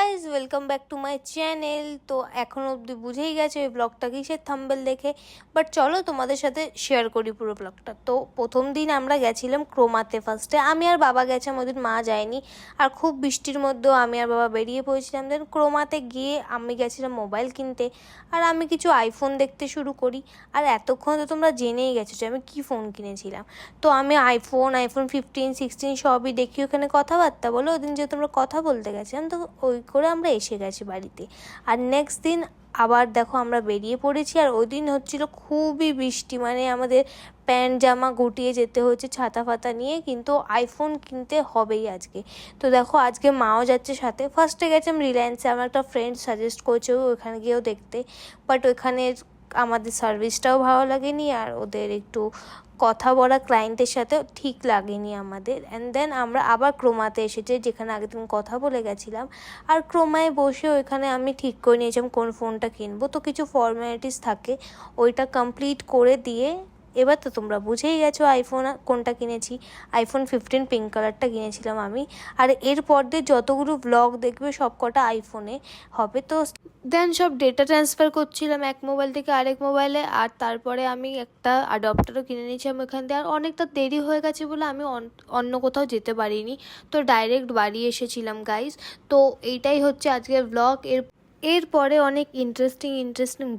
Guys, welcome back to my channel. তো এখন অবধি বুঝেই গেছে ওই ব্লগটা কিসের থাম্বনেল দেখে, বাট চলো তোমাদের সাথে শেয়ার করি পুরো ব্লগটা। তো প্রথম দিন আমরা গেছিলাম ক্রোমাতে। ফার্স্টে আমি আর বাবা গেছিলাম, ওদিন মা যায়নি। আর খুব বৃষ্টির মধ্যেও আমি আর বাবা বেরিয়ে পড়েছিলাম। দেন ক্রোমাতে গিয়ে আমি গেছিলাম মোবাইল কিনতে, আর আমি কিছু আইফোন দেখতে শুরু করি। আর এতক্ষণ তো তোমরা জেনেই গেছো যে আমি কী ফোন কিনেছিলাম। তো আমি আইফোন 15, 16 সবই দেখি ওখানে। কথাবার্তা বলো, ওই দিন যেহেতু আমরা কথা বলতে গেছিলাম, তো ওই করে আমরা এসে গেছি বাড়িতে। আর নেক্সট দিন আবার দেখো আমরা বেরিয়ে পড়েছি। আর ওই দিন হচ্ছিলো খুবই বৃষ্টি, মানে আমাদের প্যান্ট জামা গুটিয়ে যেতে হচ্ছে ছাতা ফাতা নিয়ে, কিন্তু আইফোন কিনতে হবেই আজকে। তো দেখো আজকে মাও যাচ্ছে সাথে। ফার্স্টে গেছিলাম রিলায়েন্সে, আমার একটা ফ্রেন্ড সাজেস্ট করেছে ওখানে গিয়েও দেখতে, বাট ওইখানে আমাদের সার্ভিসটাও ভালো লাগেনি, আর ওদের একটু কথা বলা ক্লায়েন্টের সাথে ঠিক লাগেনি আমাদের। অ্যান্ড দেন আমরা আবার ক্রোমাতে এসেছি, যেখানে আগের দিন কথা বলে গেছিলাম। আর ক্রোমায় বসে ওইখানে আমি ঠিক করে নিয়েছিলাম কোন ফোনটা কিনবো। তো কিছু ফর্ম্যালিটিস থাকে, ওইটা কমপ্লিট করে দিয়ে এবার তো তোমরা বুঝেই গেছো আইফোন কোনটা কিনেছি। আইফোন 15 পিঙ্ক কালারটা কিনেছিলাম আমি। আর এরপর দিয়ে যতগুলো ব্লগ দেখবে সব কটা আইফোনে হবে। তো দেন সব ডেটা ট্রান্সফার করছিলাম এক মোবাইল থেকে আরেক মোবাইলে। আর তারপরে আমি একটা অ্যাডাপ্টারও কিনে নিয়েছিলাম ওখান থেকে। আর অনেকটা দেরি হয়ে গেছে বলে আমি অন্য কোথাও যেতে পারিনি, তো ডাইরেক্ট বাড়ি এসেছিলাম গাইজ। তো এইটাই হচ্ছে আজকের ব্লগ। এরপরে অনেক ইন্টারেস্টিং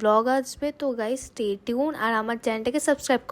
ব্লগ আসবে। তো গাইজ স্টে টিউন, আর আমার চ্যানেলটাকে সাবস্ক্রাইব করো।